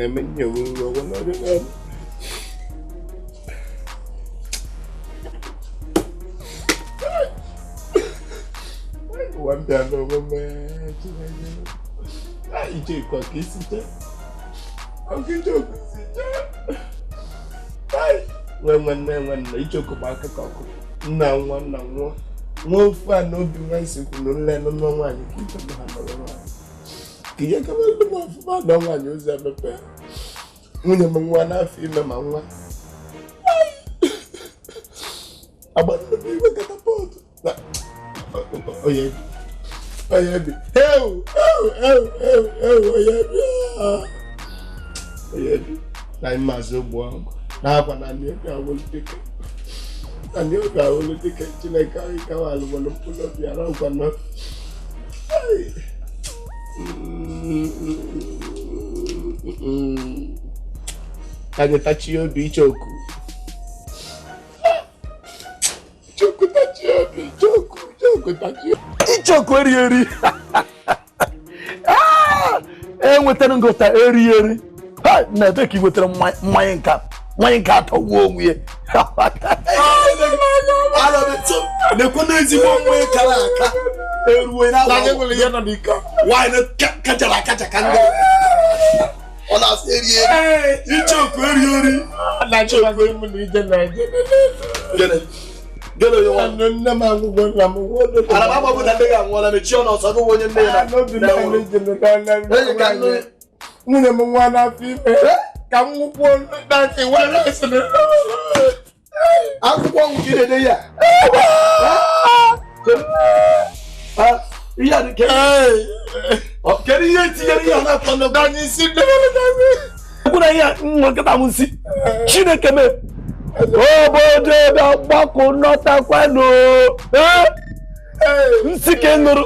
men you will go on. One day over man. I take a kiss. I'll get you. When they joke about the cocoa. Now one. No fun, no device, no land, no one. Keep them hand. Kia come on, no one use them a pair. When one I feel the mamma. About the people get a pot. Oh, yeah. I must have one. Now, when I knew I will take it. I knew I will take it to like I will pull up your own. I get touch your beach. Choco touch your beach. Choco touch your Ichokwerieri. Enwetara ngota erieri. Ha na take wetara mmanya nka to wo nwie. Ala beto. Ne kono ezigbo nwe kala aka. Eruwe na wa. Nwele ya na dika. Why na kajala kanga. Ona serieri. Ichokwerieri. Na chokwe mu ni je na je. Gelo yo wan no ma ngwo na mo wo. Ala baba bu da daga ngwa na chi ona so go wonye nne na. No bi na ni je na. Nwunye m nwa na fi me. Ka m po dance wa na esene. Akwụkwọ ngide de ya. Iya de ke. O keri ye ti ye ya na kono ga ni si de le. Kuna ya nwa kata mu si. Chineke me. Obodo da gbako nọta kwano. Nsike nuru.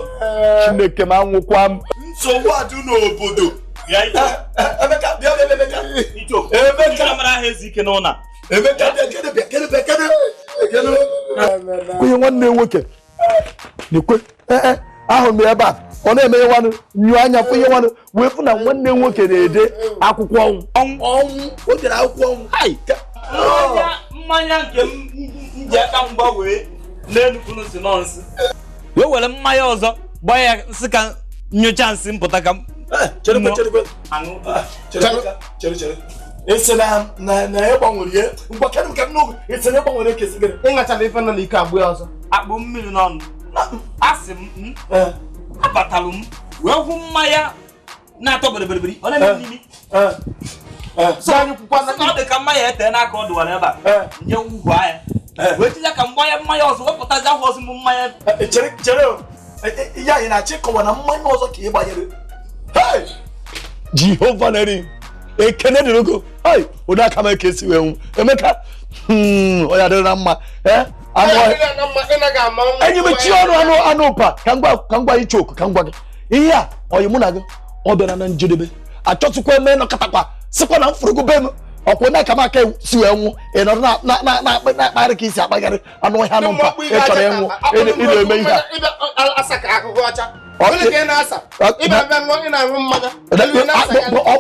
Chineke ma nwụkwa m. Nsogbu adu n'obodo. Ya ita. Emeka bịa. Ito. Emeka mara hezi ike n'ụna. Emeka bịa. Onye nwanne nwoke. Nekwe. Ahụ m ebe a. Ọ na-eme nwanne nyu anya fụ ihe nwanne wee fụ na nwanne nwoke na-ede akwụkwọ ọnwụ. O dere akwụkwọ ọnwụ. Hai. Mmanya nke nje aka mgbanwe n'enukwu si nọnsị. Wee were mmanya ọzọ gbaa ya nsị ka nyocha nsị mpụta ka chere. Ese na ịgbanwere ya. Ngwa kedụ ka n'oge ese na ịgbanwere ekesi gịnị? Ịṅachara ife nọ n'ike agbụ ya ọzọ. Akpụ mmiri n'ọnụ. Asị m abatalụ m wee hụ mmanya na-atọ berebere ọ na-eme n'imi. So anyị kwukwa na ọ dị ka mmanya ete n'aka ọ dụwara ebe a. Nye ugwu anya. Wee tinye ka mmanya ọzọ wepụtazi ahụ ọzọ m mmanya. Chere ya anyị na-achị kọwa na mmanya ọzọ ka ị gbanyere. Jehova neri ekene dịrị ogo. Ụdị aka m ekesi wee nwụ. Emeka ọ ya dịrị na mma. Enyi m chi ọnụ anụ ụpa ka ngwa ichoku ka ngwa gị. Ihe a ọyị mụ na gị ọ bịara na njedebe. Achọtụkwa eme nọkatakwa sikwa na mfurugu be m ọkwụ na aka m aka si wee nwụ ị nọrọ na-akparị ka isi akpagharị anụ ọhịa anụ mpa ị chọrọ ịnwụ ị na-eme ihe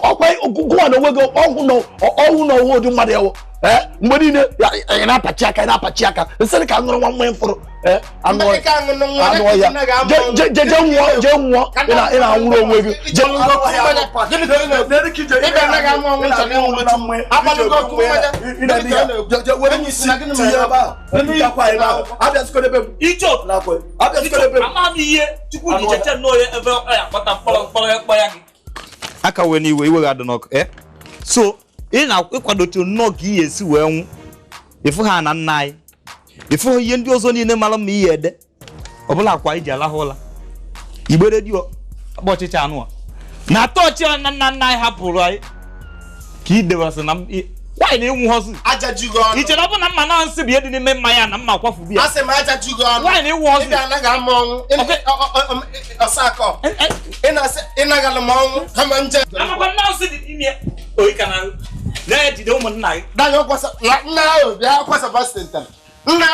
ọkwa gụwa na onwe gị ọnwụ na ọnwụ ụdị mmadụ ewu mgbe niile ị na-apachi aka nsịrị ka ṅụrụ nwa mmanya mfụrụ anụ ọhịa jee nwụọ ị na-anwụrụ onwe gị aka wee n'iwe iwe ga-adụ n'ọkụ so ị na-akwadote nnọọ ka ihe esi wee nwụ ịfụ ha na nna anyị ịfụ ihe ndị ọzọ niile mara mma ihe ede ọbụla akwa iji alahụ ụla igbe redio akpa ọchịcha anụ a na atọ ọchị na nna anyị hapụrụ anyị ka idewasị na nwaanyị na-enwu họzi iche na ọ bụ na mma na nsị bụ ihe dị n'ime mmanya na mma kwafu biya nwaanyị na-enwu họzi amakwa nna nsị dị ime oyi ka na na-ejide ụmụnna gị nna ahụ bịa kwasa bọsịntara nna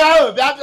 ahụ bịa